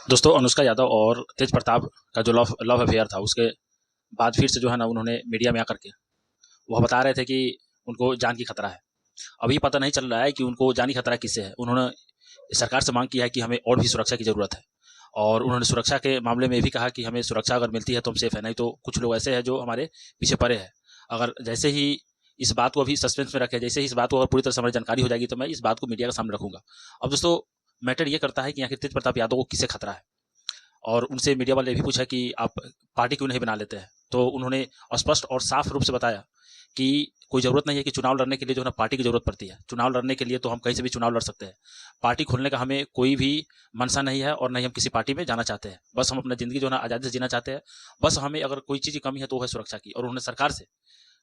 दोस्तों, अनुष्का यादव और तेज प्रताप का जो लव लव अफेयर था, उसके बाद फिर से जो है ना, उन्होंने मीडिया में आकर के वह बता रहे थे कि उनको जान की खतरा है। अभी पता नहीं चल रहा है कि उनको जानी खतरा किससे है। उन्होंने सरकार से मांग की है कि हमें और भी सुरक्षा की ज़रूरत है, और उन्होंने सुरक्षा के मामले में ये भी कहा कि हमें सुरक्षा अगर मिलती है तो हम सेफ है, नहीं तो कुछ लोग ऐसे हैं जो हमारे पीछे पड़े हैं। अगर जैसे ही इस बात को अभी सस्पेंस में रखे, जैसे ही इस बात को अगर पूरी तरह से हमारी जानकारी हो जाएगी तो मैं इस बात को मीडिया के सामने रखूंगा। अब दोस्तों, मैटर ये करता है कि आखिर तेज प्रताप यादव को किससे खतरा है। और उनसे मीडिया वाले भी पूछा कि आप पार्टी क्यों नहीं बना लेते हैं, तो उन्होंने स्पष्ट और साफ रूप से बताया कि कोई ज़रूरत नहीं है कि चुनाव लड़ने के लिए जो है ना पार्टी की ज़रूरत पड़ती है। चुनाव लड़ने के लिए तो हम कहीं से भी चुनाव लड़ सकते हैं। पार्टी खोलने का हमें कोई भी मनसा नहीं है, और नहीं हम किसी पार्टी में जाना चाहते हैं। बस हम अपना ज़िंदगी जो है ना आज़ादी से जीना चाहते हैं। बस हमें अगर कोई चीज़ की कमी है तो वो है सुरक्षा की, और उन्होंने सरकार से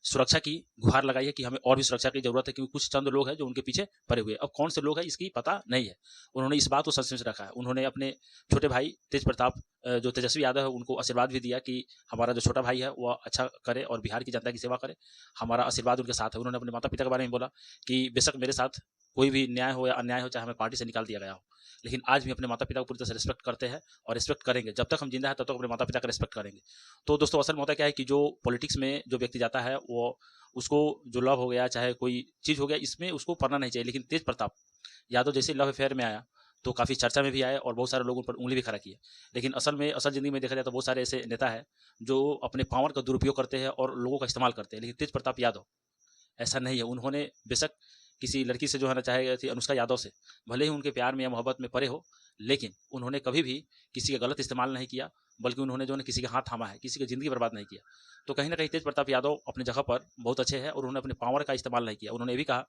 सुरक्षा की गुहार लगाई है कि हमें और भी सुरक्षा की जरूरत है, क्योंकि कुछ चंद लोग हैं जो उनके पीछे पड़े हुए हैं। अब कौन से लोग हैं इसकी पता नहीं है। उन्होंने इस बात को सस्पेंस रखा है। उन्होंने अपने छोटे भाई तेज प्रताप जो तेजस्वी यादव है उनको आशीर्वाद भी दिया कि हमारा जो छोटा भाई है वह अच्छा करे और बिहार की जनता की सेवा करे। हमारा आशीर्वाद उनके साथ है। उन्होंने अपने माता पिता के बारे में बोला कि बेशक मेरे साथ कोई भी न्याय हो या अन्याय हो, चाहे हमें पार्टी से निकाल दिया गया हो, लेकिन आज भी अपने माता पिता को पूरी तरह से रिस्पेक्ट करते हैं और रिस्पेक्ट करेंगे। जब तक हम जिंदा है तब तक अपने माता पिता का रिस्पेक्ट करेंगे। तो दोस्तों, असल में होता क्या है कि जो पॉलिटिक्स में जो व्यक्ति जाता है, वो उसको जो लव हो गया चाहे कोई चीज़ हो गया, इसमें उसको पढ़ना नहीं चाहिए। लेकिन तेज प्रताप यादव जैसे लव अफेयर में आया तो काफ़ी चर्चा में भी आए और बहुत सारे लोगों पर उंगली भी खड़ा किए। लेकिन असल ज़िंदगी में देखा जाए तो बहुत सारे ऐसे नेता हैं जो अपने पावर का दुरुपयोग करते हैं और लोगों का इस्तेमाल करते हैं। लेकिन तेज प्रताप यादव ऐसा नहीं है। उन्होंने बेशक किसी लड़की से जो है ना, चाहे थी अनुष्का यादव से, भले ही उनके प्यार में या मोहब्बत में पड़े हो, लेकिन उन्होंने कभी भी किसी का गलत इस्तेमाल नहीं किया, बल्कि उन्होंने जो है किसी का हाथ थामा है, किसी की ज़िंदगी बर्बाद नहीं किया। तो कहीं न कहीं तेज प्रताप यादव अपनी जगह पर बहुत अच्छे हैं, और उन्होंने अपने पावर का इस्तेमाल नहीं किया। उन्होंने ये भी कहा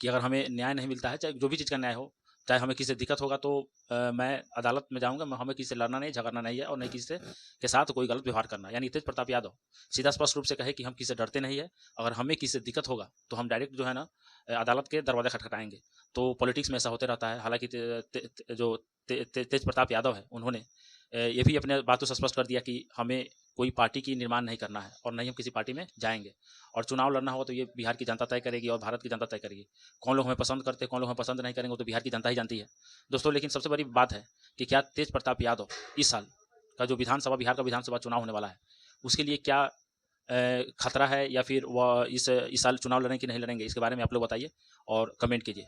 कि अगर हमें न्याय नहीं मिलता है, चाहे जो भी चीज़ का न्याय हो, चाहे हमें किसी से दिक्कत होगा तो मैं अदालत में जाऊँगा। हमें किसी से लड़ना नहीं, झगड़ना नहीं है, और नहीं किसी से के साथ कोई गलत व्यवहार करना। यानी तेज प्रताप यादव सीधा स्पष्ट रूप से कहे कि हम किसी से डरते नहीं है। अगर हमें किसी से दिक्कत होगा तो हम डायरेक्ट जो है ना अदालत के दरवाज़ा खटखटाएँगे। तो पॉलिटिक्स में ऐसा होते रहता है। हालाँकि जो तेज प्रताप यादव है, उन्होंने ये भी अपने बातों से स्पष्ट कर दिया कि हमें कोई पार्टी की निर्माण नहीं करना है, और नहीं हम किसी पार्टी में जाएंगे। और चुनाव लड़ना होगा तो ये बिहार की जनता तय करेगी और भारत की जनता तय करेगी। कौन लोग हमें पसंद करते हैं, कौन लोग हमें पसंद नहीं करेंगे, वो तो बिहार की जनता ही जानती है दोस्तों। लेकिन सबसे बड़ी बात है कि क्या तेज प्रताप यादव इस साल का जो विधानसभा, बिहार का विधानसभा चुनाव होने वाला है, उसके लिए क्या खतरा है, या फिर वह इस साल चुनाव लड़ेंगे कि नहीं लड़ेंगे, इसके बारे में आप लोग बताइए और कमेंट कीजिए।